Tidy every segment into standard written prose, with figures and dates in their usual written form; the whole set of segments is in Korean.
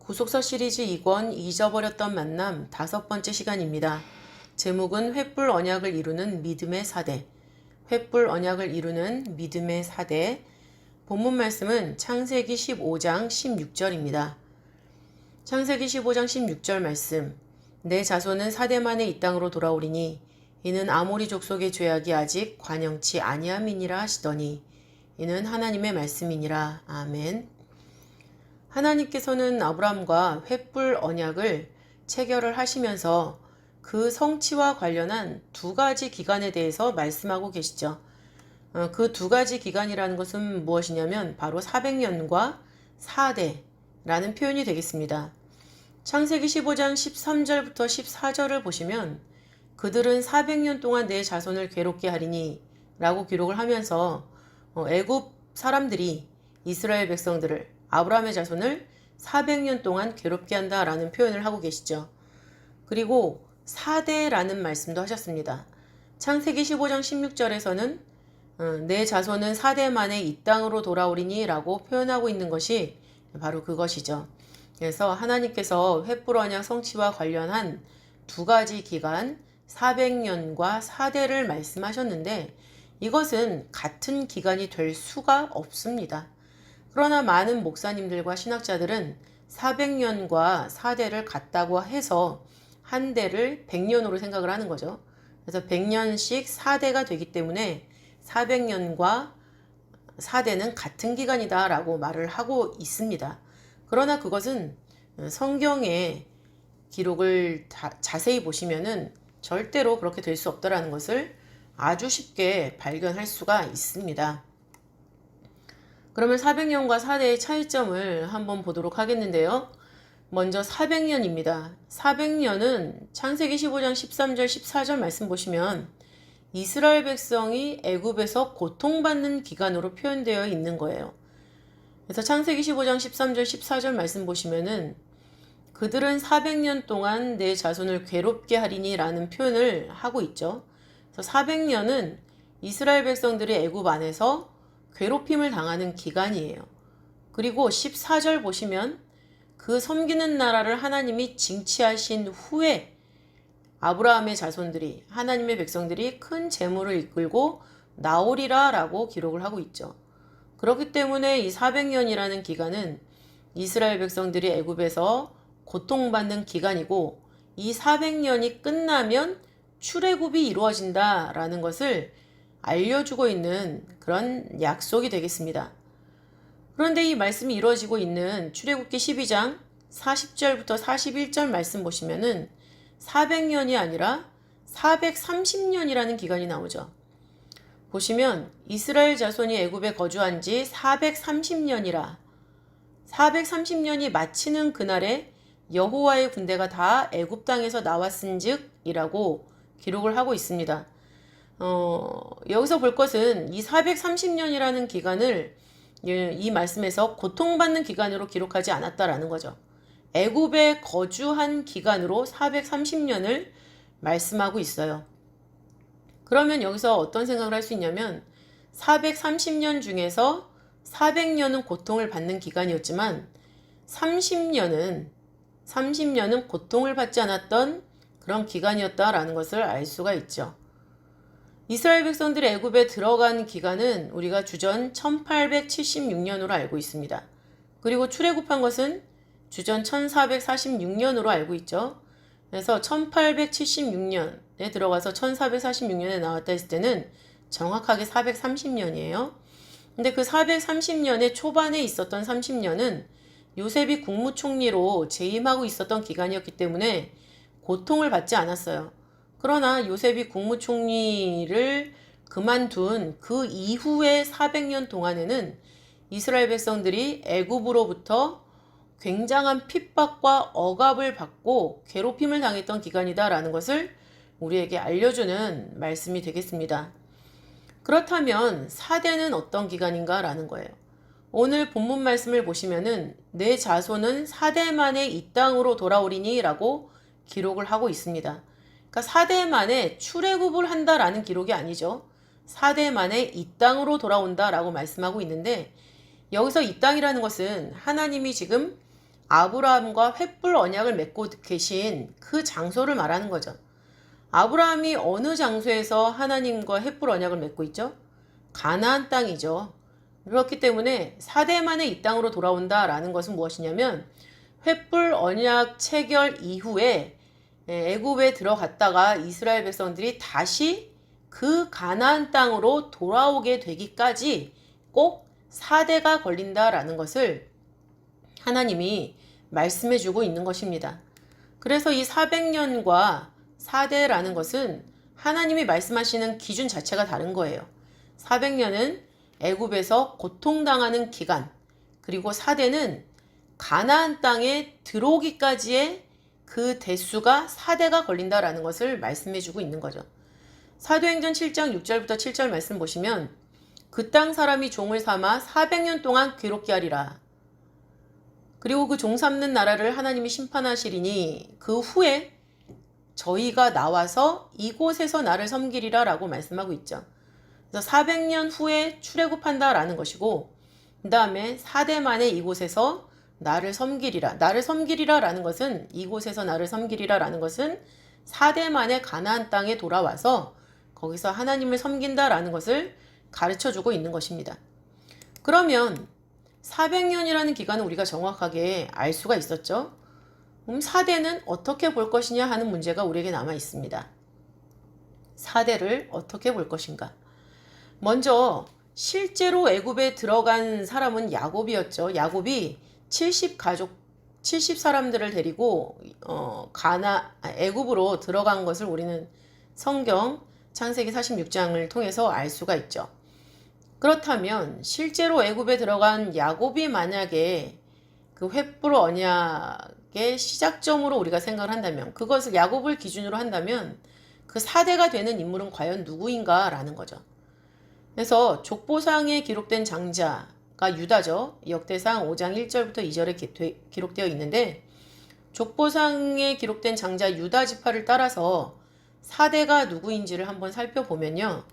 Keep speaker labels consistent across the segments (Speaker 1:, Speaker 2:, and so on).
Speaker 1: 구속사 시리즈 2권 잊어버렸던 만남 5번째 시간입니다. 제목은 횃불 언약을 이루는 믿음의 사대. 횃불 언약을 이루는 믿음의 사대. 본문 말씀은 창세기 15장 16절입니다. 창세기 15장 16절 말씀. 내 자손은 사대 만에 이 땅으로 돌아오리니 이는 아모리 족속의 죄악이 아직 관영치 아니함이니라 하시더니 이는 하나님의 말씀이니라. 아멘. 하나님께서는 아브라함과 횃불 언약을 체결을 하시면서 그 성취와 관련한 두 가지 기간에 대해서 말씀하고 계시죠. 그 두 가지 기간이라는 것은 무엇이냐면 바로 400년과 4대라는 표현이 되겠습니다. 창세기 15장 13절부터 14절을 보시면 그들은 400년 동안 내 자손을 괴롭게 하리니 라고 기록을 하면서 애굽 사람들이 이스라엘 백성들을 아브라함의 자손을 400년 동안 괴롭게 한다라는 표현을 하고 계시죠. 그리고 4대라는 말씀도 하셨습니다. 창세기 15장 16절에서는 내 자손은 4대 만에 이 땅으로 돌아오리니 라고 표현하고 있는 것이 바로 그것이죠. 그래서 하나님께서 횃불 언약 성취와 관련한 두 가지 기간 400년과 4대를 말씀하셨는데 이것은 같은 기간이 될 수가 없습니다. 그러나 많은 목사님들과 신학자들은 400년과 4대를 같다고 해서 한 대를 100년으로 생각을 하는 거죠. 그래서 100년씩 4대가 되기 때문에 400년과 4대는 같은 기간이다 라고 말을 하고 있습니다. 그러나 그것은 성경의 기록을 자세히 보시면은 절대로 그렇게 될 수 없다라는 것을 아주 쉽게 발견할 수가 있습니다. 그러면 400년과 4대의 차이점을 한번 보도록 하겠는데요. 먼저 400년입니다. 400년은 창세기 15장 13절 14절 말씀 보시면 이스라엘 백성이 애굽에서 고통받는 기간으로 표현되어 있는 거예요. 그래서 창세기 15장 13절 14절 말씀 보시면은 그들은 400년 동안 내 자손을 괴롭게 하리니 라는 표현을 하고 있죠. 그래서 400년은 이스라엘 백성들이 애굽 안에서 괴롭힘을 당하는 기간이에요. 그리고 14절 보시면 그 섬기는 나라를 하나님이 징치하신 후에 아브라함의 자손들이 하나님의 백성들이 큰 재물을 이끌고 나오리라 라고 기록을 하고 있죠. 그렇기 때문에 이 400년이라는 기간은 이스라엘 백성들이 애굽에서 고통받는 기간이고 이 400년이 끝나면 출애굽이 이루어진다라는 것을 알려주고 있는 그런 약속이 되겠습니다. 그런데 이 말씀이 이루어지고 있는 출애굽기 12장 40절부터 41절 말씀 보시면은 400년이 아니라 430년이라는 기간이 나오죠. 보시면 이스라엘 자손이 애굽에 거주한 지 430년이라 430년이 마치는 그날에 여호와의 군대가 다 애굽 땅에서 나왔은즉이라고 기록을 하고 있습니다. 여기서 볼 것은 이 430년이라는 기간을 이 말씀에서 고통받는 기간으로 기록하지 않았다라는 거죠. 애굽에 거주한 기간으로 430년을 말씀하고 있어요. 그러면 여기서 어떤 생각을 할 수 있냐면 430년 중에서 400년은 고통을 받는 기간이었지만 30년은 고통을 받지 않았던 그런 기간이었다라는 것을 알 수가 있죠. 이스라엘 백성들이 애굽에 들어간 기간은 우리가 주전 1876년으로 알고 있습니다. 그리고 출애굽한 것은 주전 1446년으로 알고 있죠. 그래서 1876년에 들어가서 1446년에 나왔다 했을 때는 정확하게 430년이에요. 근데 그 430년의 초반에 있었던 30년은 요셉이 국무총리로 재임하고 있었던 기간이었기 때문에 고통을 받지 않았어요. 그러나 요셉이 국무총리를 그만둔 그 이후의 400년 동안에는 이스라엘 백성들이 애굽으로부터 굉장한 핍박과 억압을 받고 괴롭힘을 당했던 기간이다라는 것을 우리에게 알려주는 말씀이 되겠습니다. 그렇다면 4대는 어떤 기간인가라는 거예요. 오늘 본문 말씀을 보시면은 내 자손은 4대 만에 이 땅으로 돌아오리니 라고 기록을 하고 있습니다. 그러니까 4대 만에 출애굽을 한다라는 기록이 아니죠. 4대 만에 이 땅으로 돌아온다라고 말씀하고 있는데 여기서 이 땅이라는 것은 하나님이 지금 아브라함과 횃불 언약을 맺고 계신 그 장소를 말하는 거죠. 아브라함이 어느 장소에서 하나님과 횃불 언약을 맺고 있죠? 가나안 땅이죠. 그렇기 때문에 4대 만에 이 땅으로 돌아온다라는 것은 무엇이냐면 횃불 언약 체결 이후에 애굽에 들어갔다가 이스라엘 백성들이 다시 그 가나안 땅으로 돌아오게 되기까지 꼭 4대가 걸린다라는 것을 하나님이 말씀해주고 있는 것입니다. 그래서 이 400년과 4대라는 것은 하나님이 말씀하시는 기준 자체가 다른 거예요. 400년은 애굽에서 고통당하는 기간, 그리고 4대는 가나안 땅에 들어오기까지의 그 대수가 4대가 걸린다라는 것을 말씀해주고 있는 거죠. 사도행전 7장 6절부터 7절 말씀 보시면 그 땅 사람이 종을 삼아 400년 동안 괴롭게 하리라. 그리고 그 종 삼는 나라를 하나님이 심판하시리니 그 후에 저희가 나와서 이곳에서 나를 섬기리라 라고 말씀하고 있죠. 그래서 400년 후에 출애굽한다라는 것이고 그 다음에 4대 만에 이곳에서 나를 섬기리라. 나를 섬기리라 라는 것은 이곳에서 나를 섬기리라 라는 것은 4대 만에 가나안 땅에 돌아와서 거기서 하나님을 섬긴다라는 것을 가르쳐주고 있는 것입니다. 그러면 400년이라는 기간을 우리가 정확하게 알 수가 있었죠. 4대는 어떻게 볼 것이냐 하는 문제가 우리에게 남아 있습니다. 4대를 어떻게 볼 것인가? 먼저 실제로 애굽에 들어간 사람은 야곱이었죠. 야곱이 70 사람들을 데리고 애굽으로 들어간 것을 우리는 성경 창세기 46장을 통해서 알 수가 있죠. 그렇다면 실제로 애굽에 들어간 야곱이 만약에 그 횃불 언약의 시작점으로 우리가 생각을 한다면, 그것을 야곱을 기준으로 한다면 그 4대가 되는 인물은 과연 누구인가라는 거죠. 그래서 족보상에 기록된 장자가 유다죠. 역대상 5장 1절부터 2절에 기록되어 있는데 족보상에 기록된 장자 유다 지파를 따라서 4대가 누구인지를 한번 살펴보면요.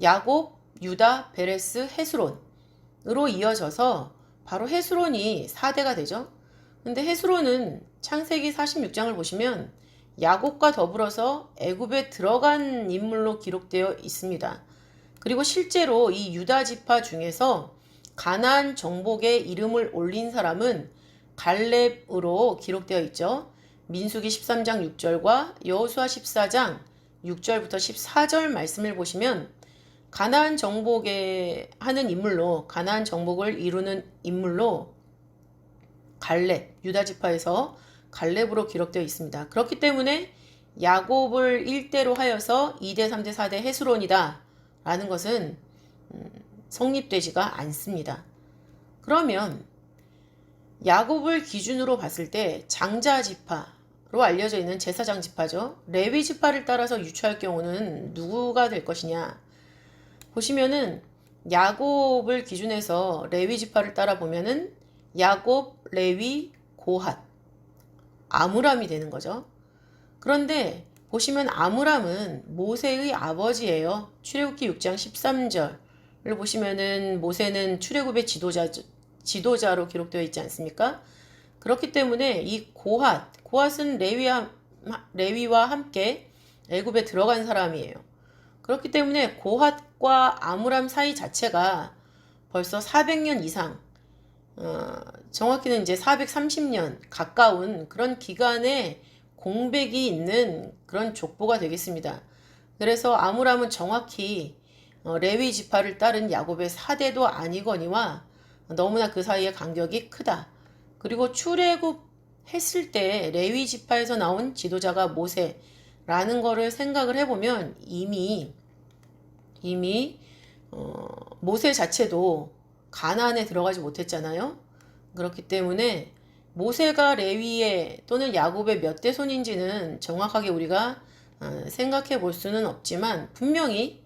Speaker 1: 야곱, 유다, 베레스, 헤스론으로 이어져서 바로 헤스론이 4대가 되죠. 근데 헤스론은 창세기 46장을 보시면 야곱과 더불어서 애굽에 들어간 인물로 기록되어 있습니다. 그리고 실제로 이 유다 지파 중에서 가나안 정복에 이름을 올린 사람은 갈렙으로 기록되어 있죠. 민수기 13장 6절과 여호수아 14장 6절부터 14절 말씀을 보시면 가나안 정복에 하는 인물로, 가나안 정복을 이루는 인물로 갈렙, 유다 지파에서 갈렙으로 기록되어 있습니다. 그렇기 때문에 야곱을 1대로 하여서 2대, 3대, 4대 헤스론이다 라는 것은 성립되지가 않습니다. 그러면 야곱을 기준으로 봤을 때 장자 지파로 알려져 있는 제사장 지파죠. 레위 지파를 따라서 유추할 경우는 누구가 될 것이냐? 보시면은 야곱을 기준해서 레위 지파를 따라 보면은 야곱, 레위, 고핫, 아므람이 되는 거죠. 그런데 보시면 아므람은 모세의 아버지예요. 출애굽기 6장 13절을 보시면은 모세는 출애굽의 지도자로 기록되어 있지 않습니까? 그렇기 때문에 이 고핫은 레위와 함께 애굽에 들어간 사람이에요. 그렇기 때문에 고핫과 아므람 사이 자체가 벌써 400년 이상, 정확히는 이제 430년 가까운 그런 기간에 공백이 있는 그런 족보가 되겠습니다. 그래서 아므람은 정확히 레위 지파를 따른 야곱의 4대도 아니거니와 너무나 그 사이의 간격이 크다. 그리고 출애굽했을 때 레위 지파에서 나온 지도자가 모세라는 거를 생각을 해보면 이미 모세 자체도 가나안에 들어가지 못했잖아요. 그렇기 때문에 모세가 레위의 또는 야곱의 몇 대 손인지는 정확하게 우리가 생각해 볼 수는 없지만 분명히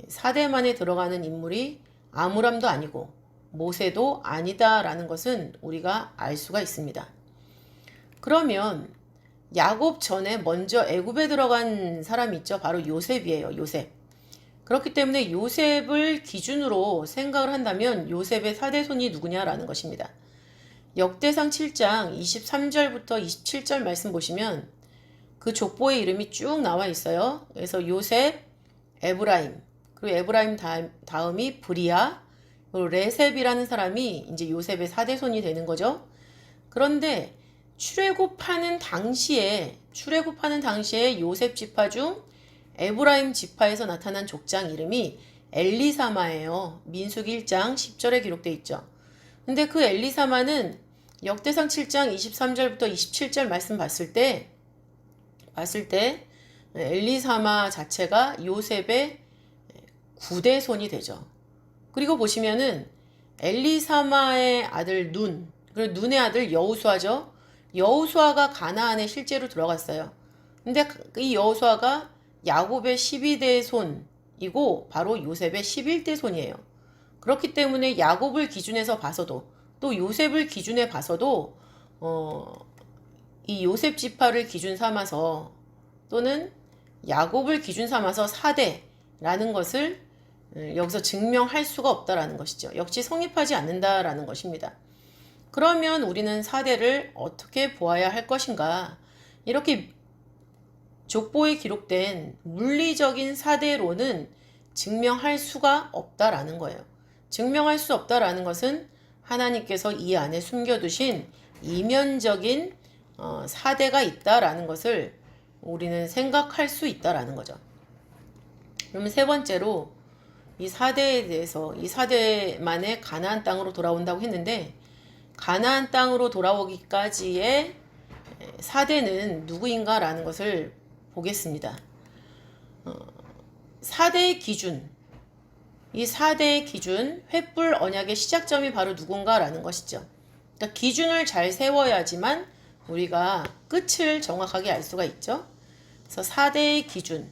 Speaker 1: 4대 만에 들어가는 인물이 아므람도 아니고 모세도 아니다라는 것은 우리가 알 수가 있습니다. 그러면 야곱 전에 먼저 애굽에 들어간 사람이 있죠. 바로 요셉이에요. 요셉. 그렇기 때문에 요셉을 기준으로 생각을 한다면 요셉의 4대 손이 누구냐라는 것입니다. 역대상 7장 23절부터 27절 말씀 보시면 그 족보의 이름이 쭉 나와 있어요. 그래서 요셉, 에브라임, 그리고 에브라임 다음이 브리아, 그리고 레셉이라는 사람이 이제 요셉의 사대손이 되는 거죠. 그런데 출애굽하는 당시에 요셉 지파 중 에브라임 지파에서 나타난 족장 이름이 엘리사마예요. 민수기 1장 10절에 기록되어 있죠. 근데 그 엘리사마는 역대상 7장 23절부터 27절 말씀 봤을 때 엘리사마 자체가 요셉의 9대손이 되죠. 그리고 보시면은 엘리사마의 아들 눈, 그리고 눈의 아들 여호수아죠. 여호수아가 가나안에 실제로 들어갔어요. 근데 이 여호수아가 야곱의 12대 손이고 바로 요셉의 11대 손이에요. 그렇기 때문에 야곱을 기준해서 봐서도 또 요셉을 기준해 봐서도 이 요셉 지파를 기준 삼아서 또는 야곱을 기준 삼아서 4대라는 것을 여기서 증명할 수가 없다라는 것이죠. 역시 성립하지 않는다라는 것입니다. 그러면 우리는 4대를 어떻게 보아야 할 것인가? 이렇게 족보에 기록된 물리적인 4대로는 증명할 수가 없다라는 거예요. 증명할 수 없다라는 것은 하나님께서 이 안에 숨겨두신 이면적인 4대가 있다라는 것을 우리는 생각할 수 있다라는 거죠. 그러면 세 번째로 이 4대에 대해서 이 4대만의 가나안 땅으로 돌아온다고 했는데 가나안 땅으로 돌아오기까지의 4대는 누구인가라는 것을 보겠습니다. 4대의 기준, 이 4대의 기준, 횃불 언약의 시작점이 바로 누군가라는 것이죠. 그러니까 기준을 잘 세워야지만 우리가 끝을 정확하게 알 수가 있죠. 그래서 4대의 기준,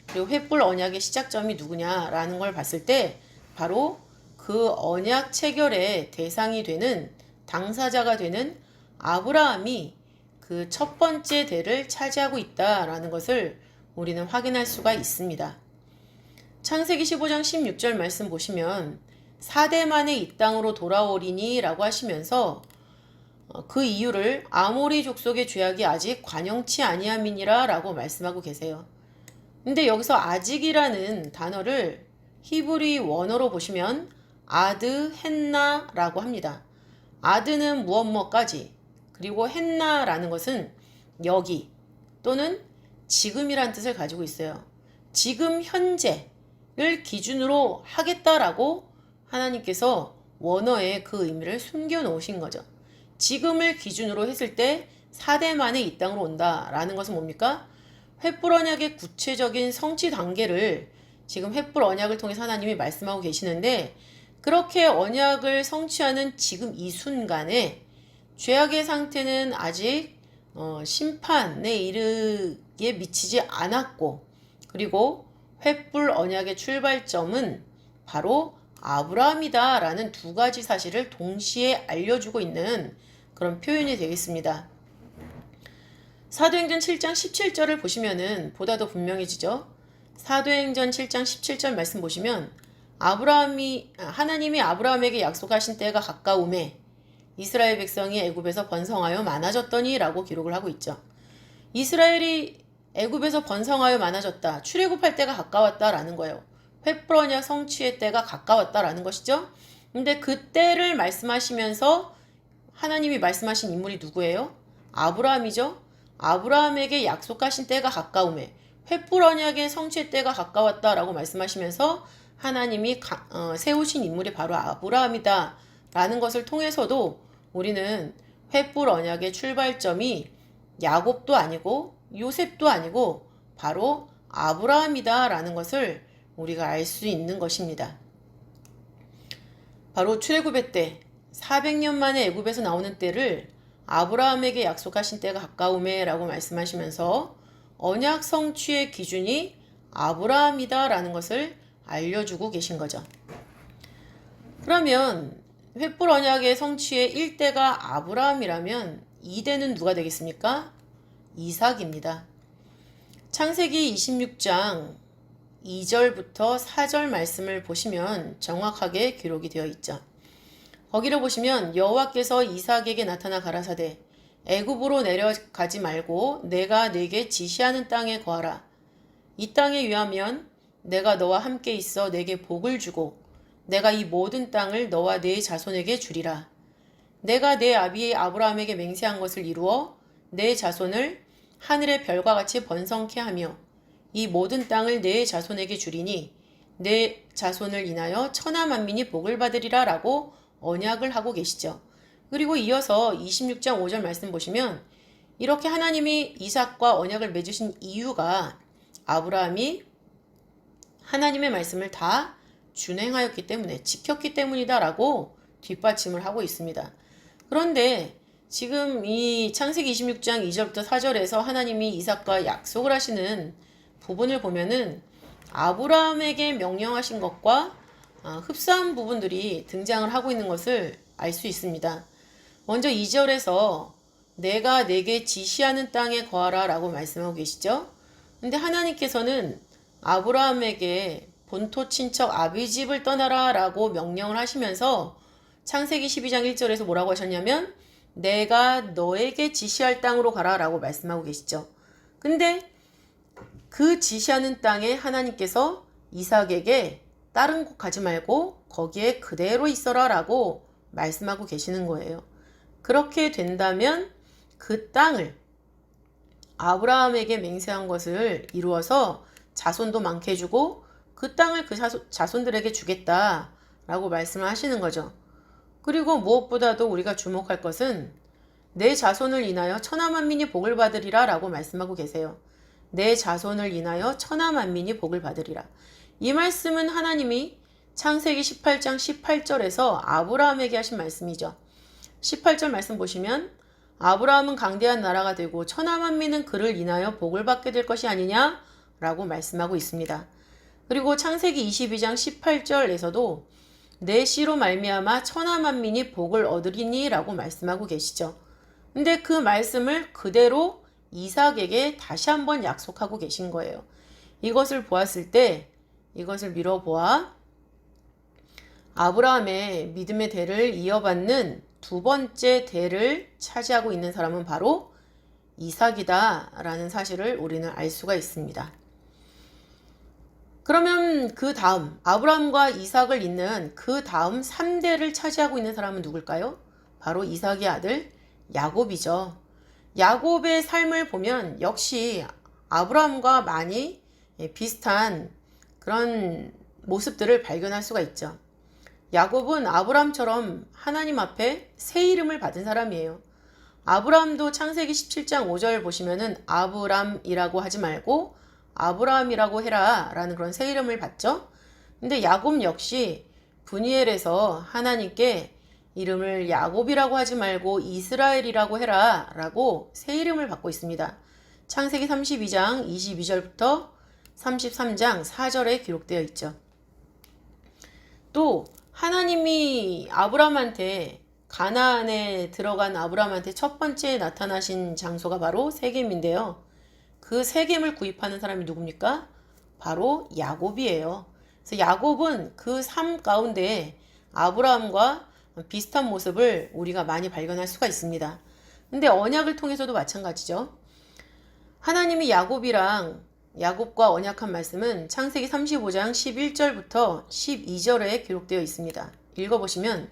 Speaker 1: 그리고 횃불 언약의 시작점이 누구냐라는 걸 봤을 때 바로 그 언약 체결의 대상이 되는 당사자가 되는 아브라함이 그 첫 번째 대를 차지하고 있다라는 것을 우리는 확인할 수가 있습니다. 창세기 15장 16절 말씀 보시면 4대 만에 이 땅으로 돌아오리니 라고 하시면서 그 이유를 아모리 족속의 죄악이 아직 관영치 아니함이니라 라고 말씀하고 계세요. 근데 여기서 아직이라는 단어를 히브리 원어로 보시면 아드 헨나라고 합니다. 아드는 무엇뭐까지, 그리고 헨나라는 것은 여기 또는 지금이란 뜻을 가지고 있어요. 지금 현재를 기준으로 하겠다라고 하나님께서 원어에 그 의미를 숨겨 놓으신 거죠. 지금을 기준으로 했을 때 4대 만에 이 땅으로 온다라는 것은 뭡니까? 횃불 언약의 구체적인 성취 단계를 지금 횃불 언약을 통해서 하나님이 말씀하고 계시는데 그렇게 언약을 성취하는 지금 이 순간에 죄악의 상태는 아직 심판에 이르기에 미치지 않았고 그리고 횃불 언약의 출발점은 바로 아브라함이다 라는 두 가지 사실을 동시에 알려주고 있는 그런 표현이 되겠습니다. 사도행전 7장 17절을 보시면은 보다 더 분명해지죠. 사도행전 7장 17절 말씀 보시면 하나님이 아브라함에게 약속하신 때가 가까우매 이스라엘 백성이 애굽에서 번성하여 많아졌더니 라고 기록을 하고 있죠. 이스라엘이 애굽에서 번성하여 많아졌다. 출애굽할 때가 가까웠다라는 거예요. 횃불 언약 성취의 때가 가까웠다라는 것이죠. 근데 그 때를 말씀하시면서 하나님이 말씀하신 인물이 누구예요? 아브라함이죠. 아브라함에게 약속하신 때가 가까우매 횃불 언약의 성취의 때가 가까웠다라고 말씀하시면서 하나님이 세우신 인물이 바로 아브라함이다 라는 것을 통해서도 우리는 횃불 언약의 출발점이 야곱도 아니고 요셉도 아니고 바로 아브라함이다 라는 것을 우리가 알 수 있는 것입니다. 바로 출애굽의 때 400년 만에 애굽에서 나오는 때를 아브라함에게 약속하신 때가 가까우매 라고 말씀하시면서 언약 성취의 기준이 아브라함이다 라는 것을 알려주고 계신 거죠. 그러면 횃불 언약의 성취의 1대가 아브라함이라면 2대는 누가 되겠습니까? 이삭입니다. 창세기 26장 2절부터 4절 말씀을 보시면 정확하게 기록이 되어 있죠. 거기를 보시면 여호와께서 이삭에게 나타나 가라사대 애굽으로 내려가지 말고 내가 네게 지시하는 땅에 거하라. 이 땅에 위하면 내가 너와 함께 있어 내게 복을 주고 내가 이 모든 땅을 너와 네 자손에게 주리라. 내가 내 아비 아브라함에게 맹세한 것을 이루어 내 자손을 하늘의 별과 같이 번성케 하며 이 모든 땅을 내 자손에게 주리니 내 자손을 인하여 천하 만민이 복을 받으리라 라고 언약을 하고 계시죠. 그리고 이어서 26장 5절 말씀 보시면 이렇게 하나님이 이삭과 언약을 맺으신 이유가 아브라함이 하나님의 말씀을 다 준행하였기 때문에 지켰기 때문이다 라고 뒷받침을 하고 있습니다. 그런데 지금 이 창세기 26장 2절부터 4절에서 하나님이 이삭과 약속을 하시는 부분을 보면은 아브라함에게 명령하신 것과 흡사한 부분들이 등장을 하고 있는 것을 알 수 있습니다. 먼저 2절에서 내가 내게 지시하는 땅에 거하라 라고 말씀하고 계시죠. 근데 하나님께서는 아브라함에게 본토 친척 아비집을 떠나라 라고 명령을 하시면서 창세기 12장 1절에서 뭐라고 하셨냐면 내가 너에게 지시할 땅으로 가라 라고 말씀하고 계시죠. 근데 그 지시하는 땅에 하나님께서 이삭에게 다른 곳 가지 말고 거기에 그대로 있어라 라고 말씀하고 계시는 거예요. 그렇게 된다면 그 땅을 아브라함에게 맹세한 것을 이루어서 자손도 많게 해주고 그 땅을 그 자손들에게 주겠다 라고 말씀을 하시는 거죠. 그리고 무엇보다도 우리가 주목할 것은 내 자손을 인하여 천하 만민이 복을 받으리라 라고 말씀하고 계세요. 내 자손을 인하여 천하 만민이 복을 받으리라. 이 말씀은 하나님이 창세기 18장 18절에서 아브라함에게 하신 말씀이죠. 18절 말씀 보시면 아브라함은 강대한 나라가 되고 천하 만민은 그를 인하여 복을 받게 될 것이 아니냐 라고 말씀하고 있습니다. 그리고 창세기 22장 18절에서도 내 씨로 말미암아 천하 만민이 복을 얻으리니 라고 말씀하고 계시죠. 근데 그 말씀을 그대로 이삭에게 다시 한번 약속하고 계신 거예요. 이것을 보았을 때 이것을 미뤄보아 아브라함의 믿음의 대를 이어받는 두 번째 대를 차지하고 있는 사람은 바로 이삭이다 라는 사실을 우리는 알 수가 있습니다. 그러면 그 다음 아브라함과 이삭을 잇는 그 다음 3대를 차지하고 있는 사람은 누굴까요? 바로 이삭의 아들 야곱이죠. 야곱의 삶을 보면 역시 아브라함과 많이 비슷한 그런 모습들을 발견할 수가 있죠. 야곱은 아브라함처럼 하나님 앞에 새 이름을 받은 사람이에요. 아브라함도 창세기 17장 5절 보시면은 아브람이라고 하지 말고 아브라함이라고 해라 라는 그런 새 이름을 받죠. 근데 야곱 역시 브니엘에서 하나님께 이름을 야곱이라고 하지 말고 이스라엘이라고 해라 라고 새 이름을 받고 있습니다. 창세기 32장 22절부터 33장 4절에 기록되어 있죠. 또 하나님이 아브라함한테 가나안에 들어간 아브라함한테 첫 번째 나타나신 장소가 바로 세겜인데요. 그 세겜을 구입하는 사람이 누굽니까? 바로 야곱이에요. 그래서 야곱은 그 삶 가운데 아브라함과 비슷한 모습을 우리가 많이 발견할 수가 있습니다. 근데 언약을 통해서도 마찬가지죠. 하나님이 야곱과 언약한 말씀은 창세기 35장 11절부터 12절에 기록되어 있습니다. 읽어보시면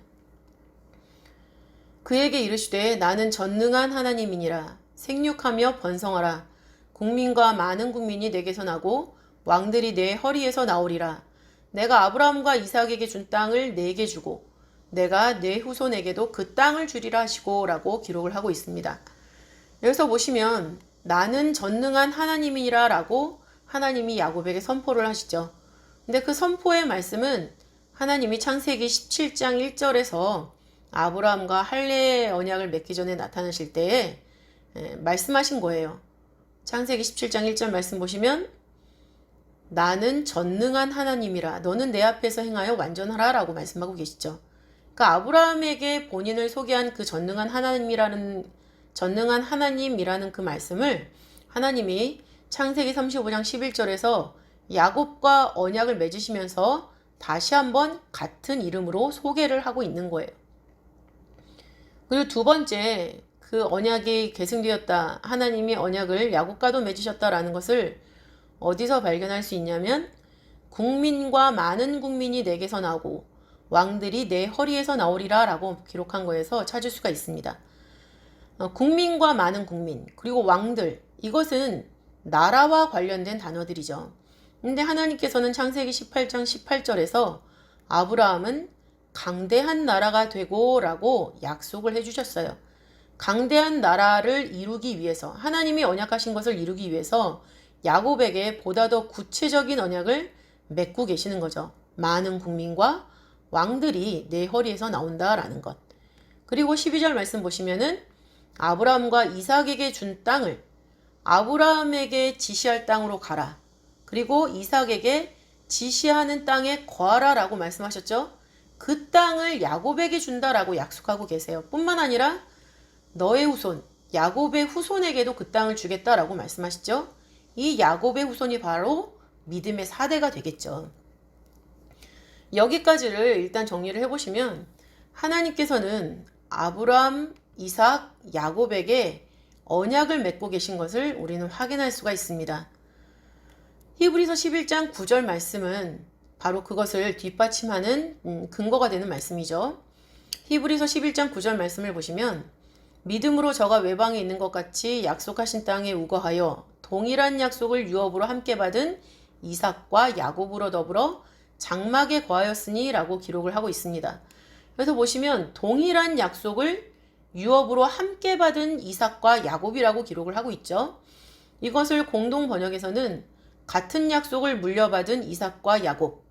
Speaker 1: 그에게 이르시되 나는 전능한 하나님이니라. 생육하며 번성하라. 국민과 많은 국민이 내게서 나고 왕들이 내 허리에서 나오리라. 내가 아브라함과 이삭에게 준 땅을 내게 주고 내가 내 후손에게도 그 땅을 주리라 하시고 라고 기록을 하고 있습니다. 여기서 보시면 나는 전능한 하나님이라 라고 하나님이 야곱에게 선포를 하시죠. 근데 그 선포의 말씀은 하나님이 창세기 17장 1절에서 아브라함과 할례의 언약을 맺기 전에 나타나실 때에 말씀하신 거예요. 창세기 17장 1절 말씀 보시면 나는 전능한 하나님이라 너는 내 앞에서 행하여 완전하라 라고 말씀하고 계시죠. 그러니까 아브라함에게 본인을 소개한 그 전능한 하나님이라는 그 말씀을 하나님이 창세기 35장 11절에서 야곱과 언약을 맺으시면서 다시 한번 같은 이름으로 소개를 하고 있는 거예요. 그리고 두 번째, 그 언약이 계승되었다. 하나님이 언약을 야곱과도 맺으셨다라는 것을 어디서 발견할 수 있냐면 국민과 많은 국민이 내게서 나오고 왕들이 내 허리에서 나오리라 라고 기록한 거에서 찾을 수가 있습니다. 국민과 많은 국민, 그리고 왕들, 이것은 나라와 관련된 단어들이죠. 근데 하나님께서는 창세기 18장 18절에서 아브라함은 강대한 나라가 되고 라고 약속을 해주셨어요. 강대한 나라를 이루기 위해서, 하나님이 언약하신 것을 이루기 위해서 야곱에게 보다 더 구체적인 언약을 맺고 계시는 거죠. 많은 국민과 왕들이 내 허리에서 나온다라는 것. 그리고 12절 말씀 보시면은 아브라함과 이삭에게 준 땅을 아브라함에게 지시할 땅으로 가라. 그리고 이삭에게 지시하는 땅에 거하라 라고 말씀하셨죠. 그 땅을 야곱에게 준다라고 약속하고 계세요. 뿐만 아니라 너의 후손, 야곱의 후손에게도 그 땅을 주겠다라고 말씀하시죠. 이 야곱의 후손이 바로 믿음의 사대가 되겠죠. 여기까지를 일단 정리를 해보시면 하나님께서는 아브라함, 이삭, 야곱에게 언약을 맺고 계신 것을 우리는 확인할 수가 있습니다. 히브리서 11장 9절 말씀은 바로 그것을 뒷받침하는 근거가 되는 말씀이죠. 히브리서 11장 9절 말씀을 보시면 믿음으로 저가 외방에 있는 것 같이 약속하신 땅에 우거하여 동일한 약속을 유업으로 함께 받은 이삭과 야곱으로 더불어 장막에 거하였으니 라고 기록을 하고 있습니다. 그래서 보시면 동일한 약속을 유업으로 함께 받은 이삭과 야곱이라고 기록을 하고 있죠. 이것을 공동 번역에서는 같은 약속을 물려받은 이삭과 야곱,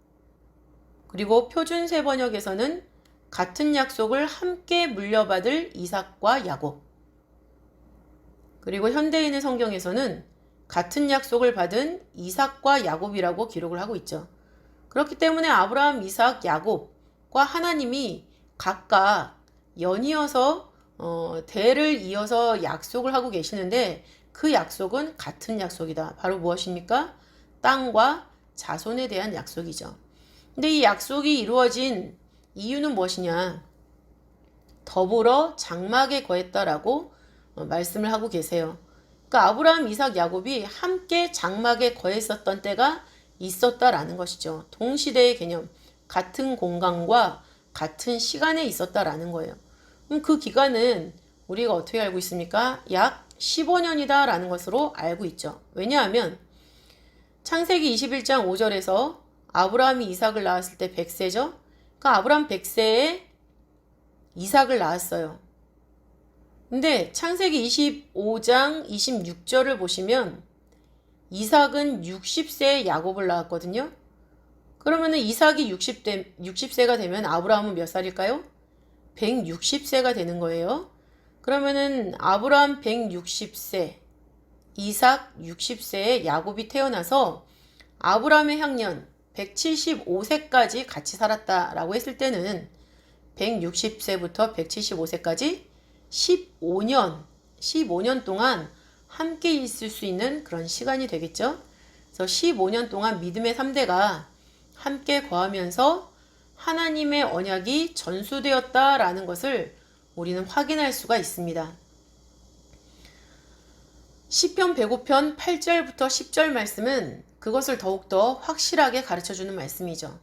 Speaker 1: 그리고 표준세 번역에서는 같은 약속을 함께 물려받을 이삭과 야곱, 그리고 현대인의 성경에서는 같은 약속을 받은 이삭과 야곱이라고 기록을 하고 있죠. 그렇기 때문에 아브라함, 이삭, 야곱과 하나님이 각각 연이어서 대를 이어서 약속을 하고 계시는데 그 약속은 같은 약속이다. 바로 무엇입니까? 땅과 자손에 대한 약속이죠. 근데 이 약속이 이루어진 이유는 무엇이냐? 더불어 장막에 거했다라고 말씀을 하고 계세요. 그러니까 아브라함, 이삭, 야곱이 함께 장막에 거했었던 때가 있었다라는 것이죠. 동시대의 개념, 같은 공간과 같은 시간에 있었다라는 거예요. 그럼 그 기간은 우리가 어떻게 알고 있습니까? 약 15년이다라는 것으로 알고 있죠. 왜냐하면 창세기 21장 5절에서 아브라함이 이삭을 낳았을 때 100세죠. 그러니까 아브라함 100세에 이삭을 낳았어요. 근데 창세기 25장 26절을 보시면 이삭은 60세에 야곱을 낳았거든요. 그러면은 이삭이 60세가 되면 아브라함은 몇 살일까요? 160세가 되는 거예요. 그러면은 아브라함 160세, 이삭 60세에 야곱이 태어나서 아브라함의 향년 175세까지 같이 살았다라고 했을 때는 160세부터 175세까지 15년 동안 함께 있을 수 있는 그런 시간이 되겠죠. 그래서 15년 동안 믿음의 3대가 함께 거하면서 하나님의 언약이 전수되었다라는 것을 우리는 확인할 수가 있습니다. 시편 105편 8절부터 10절 말씀은 그것을 더욱더 확실하게 가르쳐주는 말씀이죠.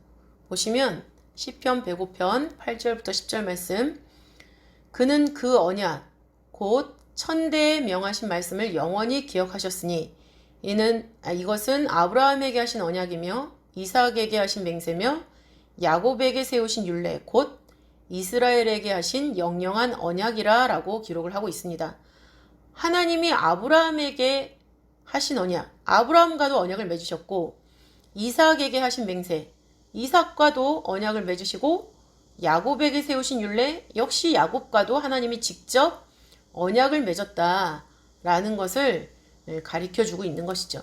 Speaker 1: 보시면 시편 105편 8절부터 10절 말씀, 그는 그 언약 곧 천대에 명하신 말씀을 영원히 기억하셨으니 이것은 아브라함에게 하신 언약이며 이삭에게 하신 맹세며 야곱에게 세우신 율례 곧 이스라엘에게 하신 영영한 언약이라 라고 기록을 하고 있습니다. 하나님이 아브라함에게 하신 언약, 아브라함과도 언약을 맺으셨고 이삭에게 하신 맹세, 이삭과도 언약을 맺으시고 야곱에게 세우신 율례, 역시 야곱과도 하나님이 직접 언약을 맺었다라는 것을 가르쳐주고 있는 것이죠.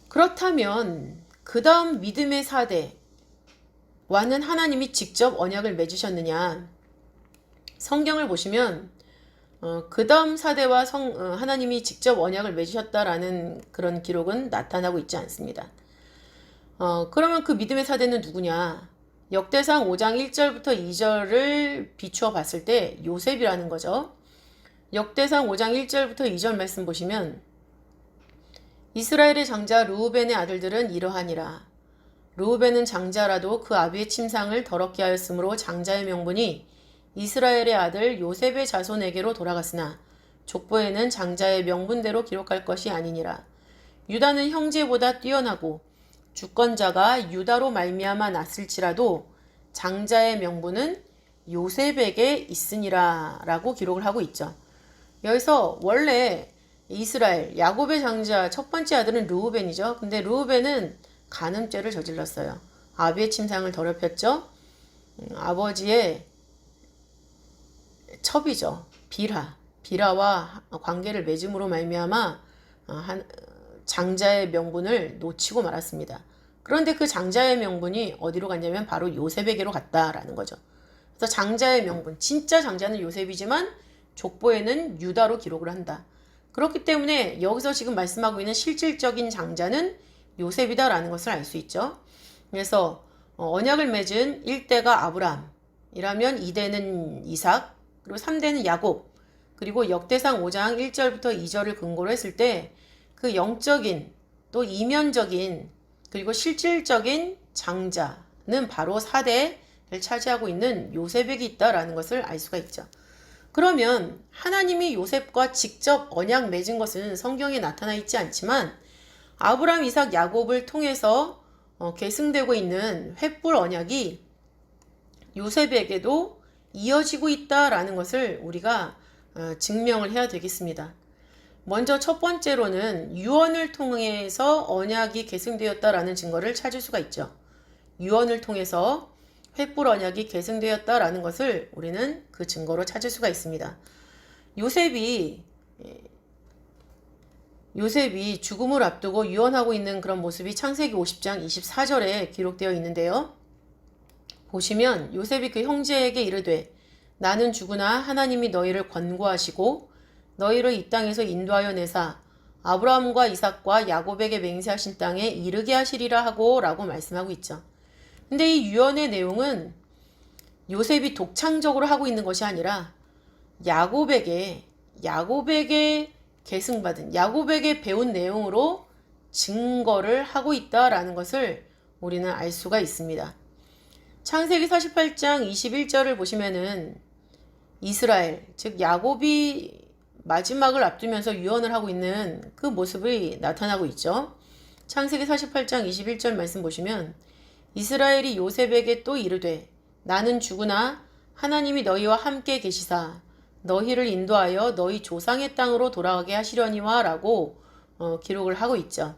Speaker 1: 그렇다면 그 다음 믿음의 사대와는 하나님이 직접 언약을 맺으셨느냐? 성경을 보시면 그 다음 사대와 하나님이 직접 언약을 맺으셨다라는 그런 기록은 나타나고 있지 않습니다. 그러면 그 믿음의 사대는 누구냐? 역대상 5장 1절부터 2절을 비추어 봤을 때 요셉이라는 거죠. 역대상 5장 1절부터 2절 말씀 보시면 이스라엘의 장자 르우벤의 아들들은 이러하니라. 르우벤은 장자라도 그 아비의 침상을 더럽게 하였으므로 장자의 명분이 이스라엘의 아들 요셉의 자손에게로 돌아갔으나 족보에는 장자의 명분대로 기록할 것이 아니니라. 유다는 형제보다 뛰어나고 주권자가 유다로 말미암아 났을지라도 장자의 명분은 요셉에게 있으니라 라고 기록을 하고 있죠. 여기서 원래 이스라엘 야곱의 장자 첫 번째 아들은 르우벤이죠. 근데 르우벤은 간음죄를 저질렀어요. 아비의 침상을 더럽혔죠. 아버지의 첩이죠. 비라와 관계를 맺음으로 말미암아 장자의 명분을 놓치고 말았습니다. 그런데 그 장자의 명분이 어디로 갔냐면 바로 요셉에게로 갔다라는 거죠. 그래서 장자의 명분, 진짜 장자는 요셉이지만 족보에는 유다로 기록을 한다. 그렇기 때문에 여기서 지금 말씀하고 있는 실질적인 장자는 요셉이다라는 것을 알 수 있죠. 그래서 언약을 맺은 1대가 아브라함이라면 2대는 이삭, 그리고 3대는 야곱, 그리고 역대상 5장 1절부터 2절을 근거로 했을 때 그 영적인 또 이면적인 그리고 실질적인 장자는 바로 4대를 차지하고 있는 요셉에게 있다라는 것을 알 수가 있죠. 그러면 하나님이 요셉과 직접 언약 맺은 것은 성경에 나타나 있지 않지만 아브라함, 이삭, 야곱을 통해서 계승되고 있는 횃불 언약이 요셉에게도 이어지고 있다라는 것을 우리가 증명을 해야 되겠습니다. 먼저 첫 번째로는 유언을 통해서 언약이 계승되었다라는 증거를 찾을 수가 있죠. 유언을 통해서 횃불 언약이 계승되었다라는 것을 우리는 그 증거로 찾을 수가 있습니다. 요셉이 죽음을 앞두고 유언하고 있는 그런 모습이 창세기 50장 24절에 기록되어 있는데요. 보시면 요셉이 그 형제에게 이르되 나는 죽으나 하나님이 너희를 권고하시고 너희를 이 땅에서 인도하여 내사 아브라함과 이삭과 야곱에게 맹세하신 땅에 이르게 하시리라 하고 라고 말씀하고 있죠. 근데 이 유언의 내용은 요셉이 독창적으로 하고 있는 것이 아니라 야곱에게 계승받은 야곱에게 배운 내용으로 증거를 하고 있다라는 것을 우리는 알 수가 있습니다. 창세기 48장 21절을 보시면은 이스라엘, 즉 야곱이 마지막을 앞두면서 유언을 하고 있는 그 모습이 나타나고 있죠. 창세기 48장 21절 말씀 보시면 이스라엘이 요셉에게 또 이르되 나는 죽으나 하나님이 너희와 함께 계시사 너희를 인도하여 너희 조상의 땅으로 돌아가게 하시려니와 라고 기록을 하고 있죠.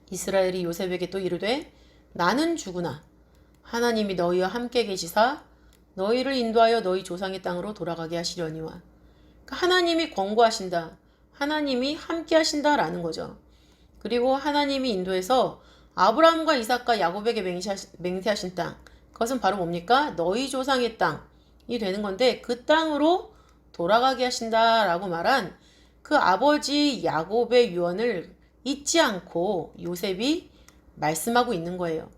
Speaker 1: 이스라엘이 요셉에게 또 이르되 나는 죽으나 하나님이 너희와 함께 계시사 너희를 인도하여 너희 조상의 땅으로 돌아가게 하시려니와. 하나님이 권고하신다. 하나님이 함께 하신다라는 거죠. 그리고 하나님이 인도해서 아브라함과 이삭과 야곱에게 맹세하신 땅. 그것은 바로 뭡니까? 너희 조상의 땅이 되는 건데 그 땅으로 돌아가게 하신다라고 말한 그 아버지 야곱의 유언을 잊지 않고 요셉이 말씀하고 있는 거예요.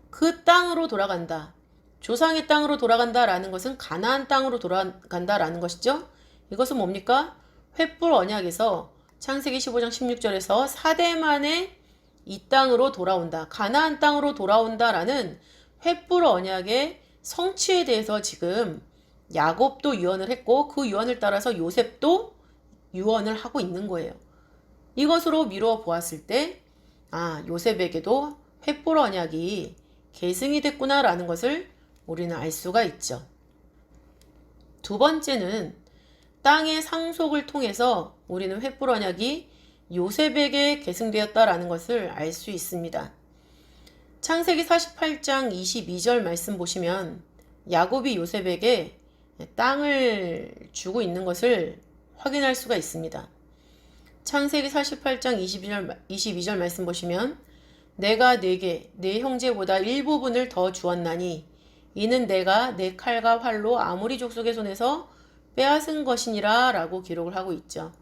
Speaker 1: 그 땅으로 돌아간다. 조상의 땅으로 돌아간다라는 것은 가나안 땅으로 돌아간다라는 것이죠. 이것은 뭡니까? 횃불 언약에서 창세기 15장 16절에서 4대 만에 이 땅으로 돌아온다. 가나안 땅으로 돌아온다라는 횃불 언약의 성취에 대해서 지금 야곱도 유언을 했고 그 유언을 따라서 요셉도 유언을 하고 있는 거예요. 이것으로 미루어 보았을 때 요셉에게도 횃불 언약이 계승이 됐구나라는 것을 우리는 알 수가 있죠. 두 번째는 땅의 상속을 통해서 우리는 횃불 언약이 요셉에게 계승되었다라는 것을 알 수 있습니다. 창세기 48장 22절 말씀 보시면 야곱이 요셉에게 땅을 주고 있는 것을 확인할 수가 있습니다. 창세기 48장 22절 말씀 보시면 내가 네게 네 형제보다 일부분을 더 주었나니 이는 내가 내 칼과 활로 아모리 족속의 손에서 빼앗은 것이니라 라고 기록을 하고 있죠.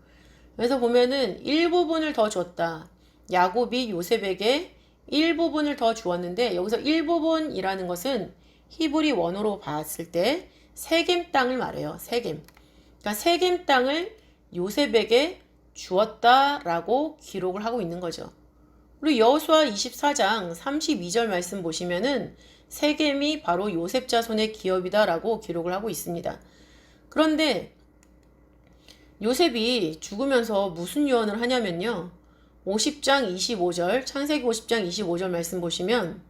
Speaker 1: 그래서 보면은 일부분을 더 줬다. 야곱이 요셉에게 일부분을 더 주었는데 여기서 일부분이라는 것은 히브리 원어로 봤을 때 세겜 땅을 말해요. 세겜. 그러니까 세겜 땅을 요셉에게 주었다라고 기록을 하고 있는 거죠. 그리고 여호수아 24장 32절 말씀 보시면은 세겜이 바로 요셉 자손의 기업이다라고 기록을 하고 있습니다. 그런데 요셉이 죽으면서 무슨 유언을 하냐면요. 50장 25절, 창세기 50장 25절 말씀 보시면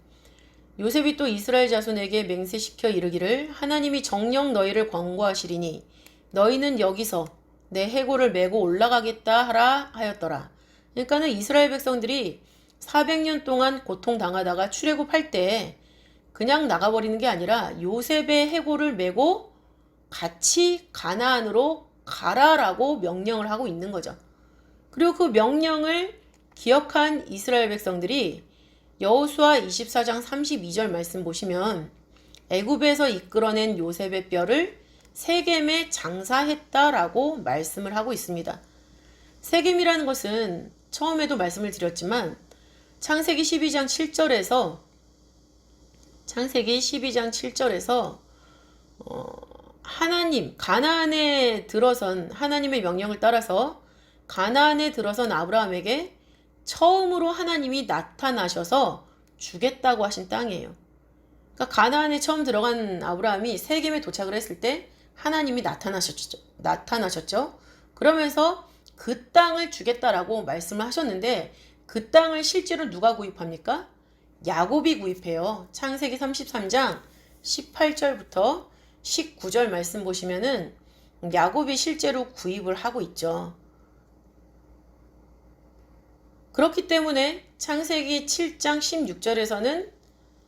Speaker 1: 요셉이 또 이스라엘 자손에게 맹세시켜 이르기를 하나님이 정녕 너희를 권고하시리니 너희는 여기서 내 해골을 메고 올라가겠다 하라 하였더라. 그러니까는 이스라엘 백성들이 400년 동안 고통당하다가 출애굽할 때 그냥 나가버리는 게 아니라 요셉의 해골을 메고 같이 가나안으로 가라라고 명령을 하고 있는 거죠. 그리고 그 명령을 기억한 이스라엘 백성들이 여호수아 24장 32절 말씀 보시면 애굽에서 이끌어낸 요셉의 뼈를 세겜에 장사했다라고 말씀을 하고 있습니다. 세겜이라는 것은 처음에도 말씀을 드렸지만 창세기 12장 7절에서 하나님 가나안에 들어선 하나님의 명령을 따라서 가나안에 들어선 아브라함에게 처음으로 하나님이 나타나셔서 주겠다고 하신 땅이에요. 그러니까 가나안에 처음 들어간 아브라함이 세겜에 도착을 했을 때 하나님이 나타나셨죠. 그러면서 그 땅을 주겠다라고 말씀을 하셨는데 그 땅을 실제로 누가 구입합니까? 야곱이 구입해요. 창세기 33장 18절부터 19절 말씀 보시면은 야곱이 실제로 구입을 하고 있죠. 그렇기 때문에 창세기 7장 16절에서는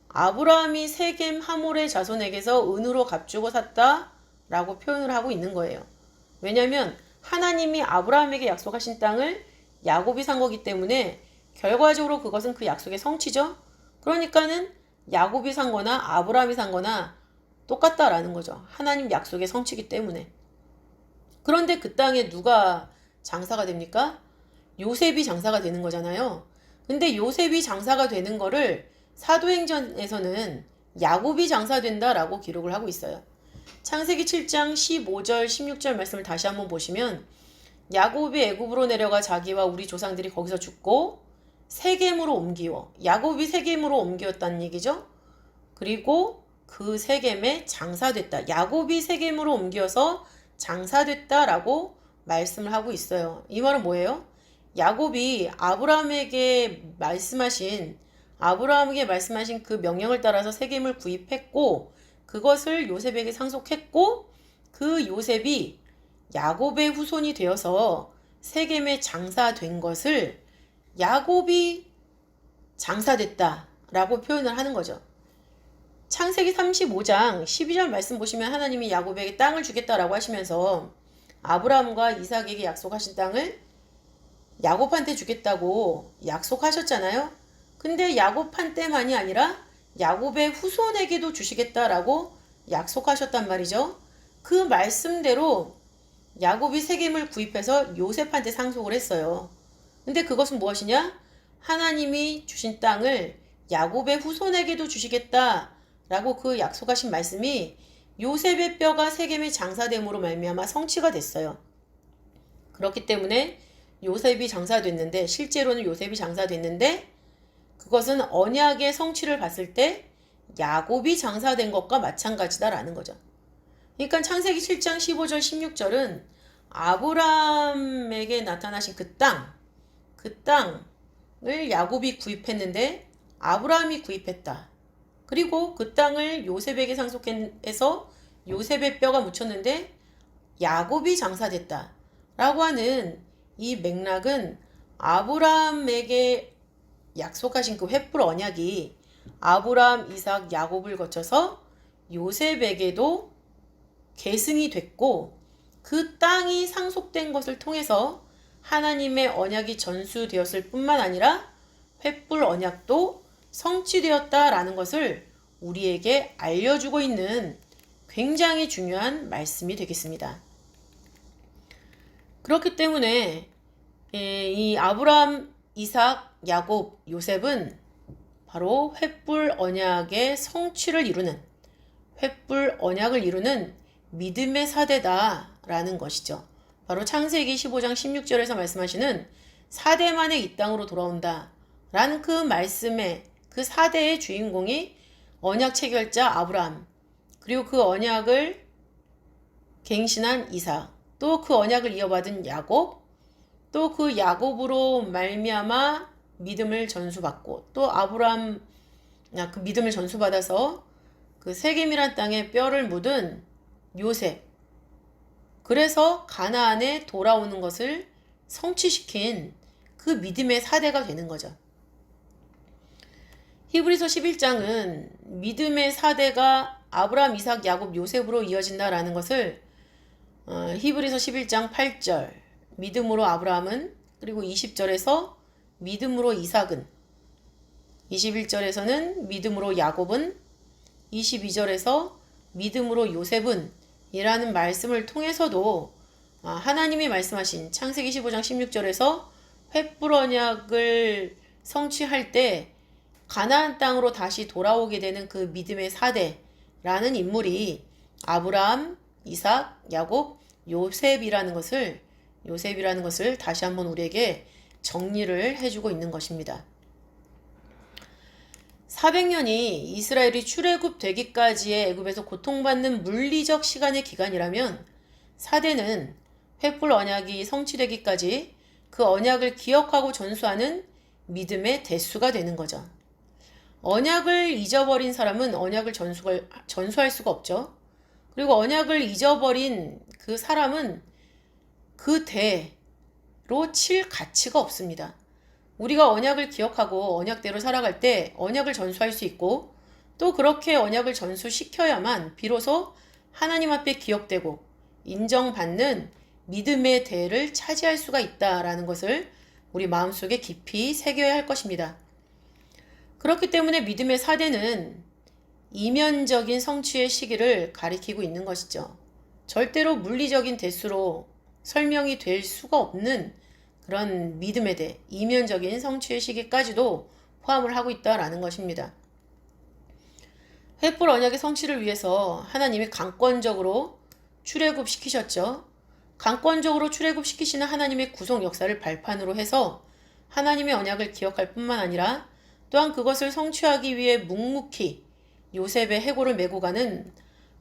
Speaker 1: 아브라함이 세겜 하몰의 자손에게서 은으로 값주고 샀다라고 표현을 하고 있는 거예요. 왜냐하면 하나님이 아브라함에게 약속하신 땅을 야곱이 산 거기 때문에 결과적으로 그것은 그 약속의 성취죠. 그러니까는 야곱이 산 거나 아브라함이 산 거나 똑같다라는 거죠. 하나님 약속의 성취이기 때문에. 그런데 그 땅에 누가 장사가 됩니까? 요셉이 장사가 되는 거잖아요. 근데 요셉이 장사가 되는 거를 사도행전에서는 야곱이 장사된다라고 기록을 하고 있어요. 창세기 7장 15절 16절 말씀을 다시 한번 보시면 야곱이 애굽으로 내려가 자기와 우리 조상들이 거기서 죽고 세겜으로 옮기워 야곱이 세겜으로 옮겼다는 얘기죠. 그리고 그 세겜에 장사됐다. 야곱이 세겜으로 옮겨서 장사됐다라고 말씀을 하고 있어요. 이 말은 뭐예요? 야곱이 아브라함에게 말씀하신 그 명령을 따라서 세겜을 구입했고 그것을 요셉에게 상속했고 그 요셉이 야곱의 후손이 되어서 세겜에 장사된 것을 야곱이 장사됐다라고 표현을 하는 거죠. 창세기 35장 12절 말씀 보시면 하나님이 야곱에게 땅을 주겠다라고 하시면서 아브라함과 이삭에게 약속하신 땅을 야곱한테 주겠다고 약속하셨잖아요. 근데 야곱한테만이 아니라 야곱의 후손에게도 주시겠다라고 약속하셨단 말이죠. 그 말씀대로 야곱이 세겜을 구입해서 요셉한테 상속을 했어요. 근데 그것은 무엇이냐? 하나님이 주신 땅을 야곱의 후손에게도 주시겠다라고 그 약속하신 말씀이 요셉의 뼈가 세겜에 장사됨으로 말미암아 성취가 됐어요. 그렇기 때문에 요셉이 장사됐는데 실제로는 요셉이 장사됐는데 그것은 언약의 성취를 봤을 때 야곱이 장사된 것과 마찬가지다라는 거죠. 그러니까 창세기 7장 15절 16절은 아브라함에게 나타나신 그 땅을 야곱이 구입했는데 아브라함이 구입했다. 그리고 그 땅을 요셉에게 상속해서 요셉의 뼈가 묻혔는데 야곱이 장사됐다. 라고 하는 이 맥락은 아브라함에게 약속하신 그 횃불 언약이 아브라함, 이삭, 야곱을 거쳐서 요셉에게도 계승이 됐고 그 땅이 상속된 것을 통해서 하나님의 언약이 전수되었을 뿐만 아니라 횃불 언약도 성취되었다라는 것을 우리에게 알려주고 있는 굉장히 중요한 말씀이 되겠습니다. 그렇기 때문에 이 아브라함, 이삭, 야곱, 요셉은 바로 횃불 언약의 성취를 이루는, 횃불 언약을 이루는 믿음의 사대다라는 것이죠. 바로 창세기 15장 16절에서 말씀하시는 4대 만에 이 땅으로 돌아온다 라는 그 말씀의 그 4대의 주인공이 언약 체결자 아브라함, 그리고 그 언약을 갱신한 이삭, 또 그 언약을 이어받은 야곱, 또 그 야곱으로 말미암아 믿음을 전수받고, 또 아브라함 그 믿음을 전수받아서 그 세겜이란 땅에 뼈를 묻은 요셉, 그래서 가나안에 돌아오는 것을 성취시킨 그 믿음의 사대가 되는 거죠. 히브리서 11장은 믿음의 사대가 아브라함, 이삭, 야곱, 요셉으로 이어진다라는 것을 히브리서 11장 8절 믿음으로 아브라함은, 그리고 20절에서 믿음으로 이삭은, 21절에서는 믿음으로 야곱은, 22절에서 믿음으로 요셉은 이라는 말씀을 통해서도 하나님이 말씀하신 창세기 15장 16절에서 횃불 언약을 성취할 때 가나안 땅으로 다시 돌아오게 되는 그 믿음의 사대라는 인물이 아브라함, 이삭, 야곱, 요셉이라는 것을 다시 한번 우리에게 정리를 해주고 있는 것입니다. 400년이 이스라엘이 출애굽되기까지의 애굽에서 고통받는 물리적 시간의 기간이라면, 사대는 횃불 언약이 성취되기까지 그 언약을 기억하고 전수하는 믿음의 대수가 되는 거죠. 언약을 잊어버린 사람은 언약을 전수할 수가 없죠. 그리고 언약을 잊어버린 그 사람은 그 대로 칠 가치가 없습니다. 우리가 언약을 기억하고 언약대로 살아갈 때 언약을 전수할 수 있고, 또 그렇게 언약을 전수시켜야만 비로소 하나님 앞에 기억되고 인정받는 믿음의 대를 차지할 수가 있다라는 것을 우리 마음속에 깊이 새겨야 할 것입니다. 그렇기 때문에 믿음의 사대는 이면적인 성취의 시기를 가리키고 있는 것이죠. 절대로 물리적인 대수로 설명이 될 수가 없는 그런 믿음에 대해 이면적인 성취의 시기까지도 포함을 하고 있다라는 것입니다. 횃불 언약의 성취를 위해서 하나님이 강권적으로 출애굽시키셨죠. 강권적으로 출애굽시키시는 하나님의 구속 역사를 발판으로 해서 하나님의 언약을 기억할 뿐만 아니라 또한 그것을 성취하기 위해 묵묵히 요셉의 해골을 메고 가는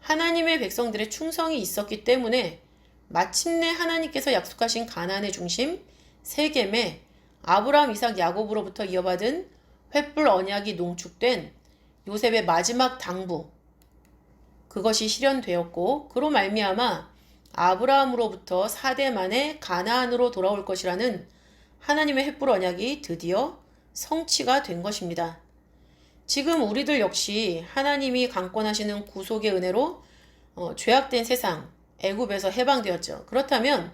Speaker 1: 하나님의 백성들의 충성이 있었기 때문에 마침내 하나님께서 약속하신 가나안의 중심 세겜에 아브라함, 이삭, 야곱으로부터 이어받은 횃불 언약이 농축된 요셉의 마지막 당부, 그것이 실현되었고, 그로 말미암아 아브라함으로부터 4대 만에 가나안으로 돌아올 것이라는 하나님의 횃불 언약이 드디어 성취가 된 것입니다. 지금 우리들 역시 하나님이 강권하시는 구속의 은혜로 죄악된 세상 애굽에서 해방되었죠. 그렇다면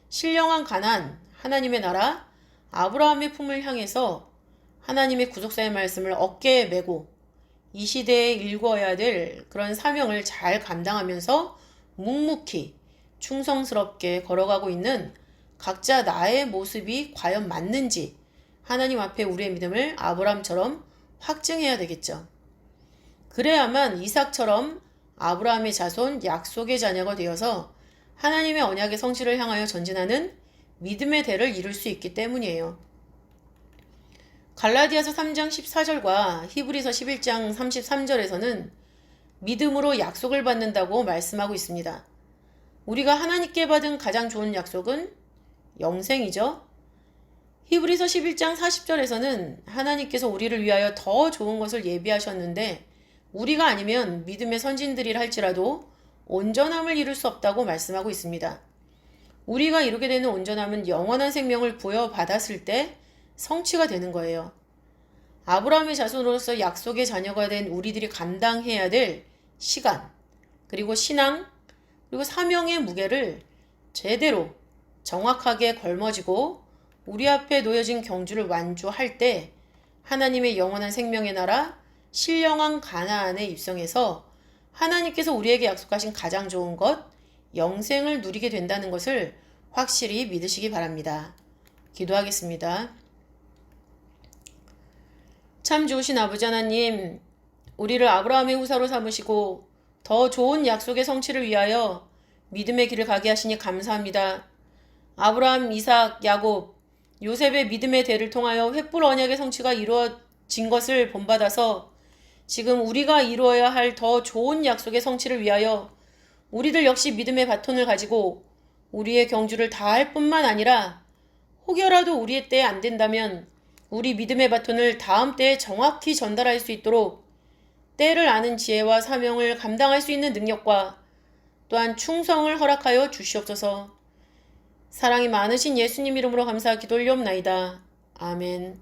Speaker 1: 신령한 가나안, 하나님의 나라, 아브라함의 품을 향해서 하나님의 구속사의 말씀을 어깨에 메고 이 시대에 일궈야 될 그런 사명을 잘 감당하면서 묵묵히 충성스럽게 걸어가고 있는 각자 나의 모습이 과연 맞는지 하나님 앞에 우리의 믿음을 아브라함처럼 확증해야 되겠죠. 그래야만 이삭처럼 아브라함의 자손, 약속의 자녀가 되어서 하나님의 언약의 성취를 향하여 전진하는 믿음의 대를 이룰 수 있기 때문이에요. 갈라디아서 3장 14절과 히브리서 11장 33절에서는 믿음으로 약속을 받는다고 말씀하고 있습니다. 우리가 하나님께 받은 가장 좋은 약속은 영생이죠. 히브리서 11장 40절에서는 하나님께서 우리를 위하여 더 좋은 것을 예비하셨는데 우리가 아니면 믿음의 선진들이라 할지라도 온전함을 이룰 수 없다고 말씀하고 있습니다. 우리가 이루게 되는 온전함은 영원한 생명을 부여받았을 때 성취가 되는 거예요. 아브라함의 자손으로서 약속의 자녀가 된 우리들이 감당해야 될 시간, 그리고 신앙, 그리고 사명의 무게를 제대로 정확하게 걸머지고 우리 앞에 놓여진 경주를 완주할 때 하나님의 영원한 생명의 나라, 신령한 가나안에 입성해서 하나님께서 우리에게 약속하신 가장 좋은 것, 영생을 누리게 된다는 것을 확실히 믿으시기 바랍니다. 기도하겠습니다. 참 좋으신 아버지 하나님, 우리를 아브라함의 후사로 삼으시고 더 좋은 약속의 성취를 위하여 믿음의 길을 가게 하시니 감사합니다. 아브라함, 이삭, 야곱, 요셉의 믿음의 대를 통하여 횃불 언약의 성취가 이루어진 것을 본받아서 지금 우리가 이루어야 할 더 좋은 약속의 성취를 위하여 우리들 역시 믿음의 바톤을 가지고 우리의 경주를 다할 뿐만 아니라 혹여라도 우리의 때에 안 된다면 우리 믿음의 바톤을 다음 때에 정확히 전달할 수 있도록 때를 아는 지혜와 사명을 감당할 수 있는 능력과 또한 충성을 허락하여 주시옵소서. 사랑이 많으신 예수님 이름으로 감사 기도 올리옵나이다. 아멘.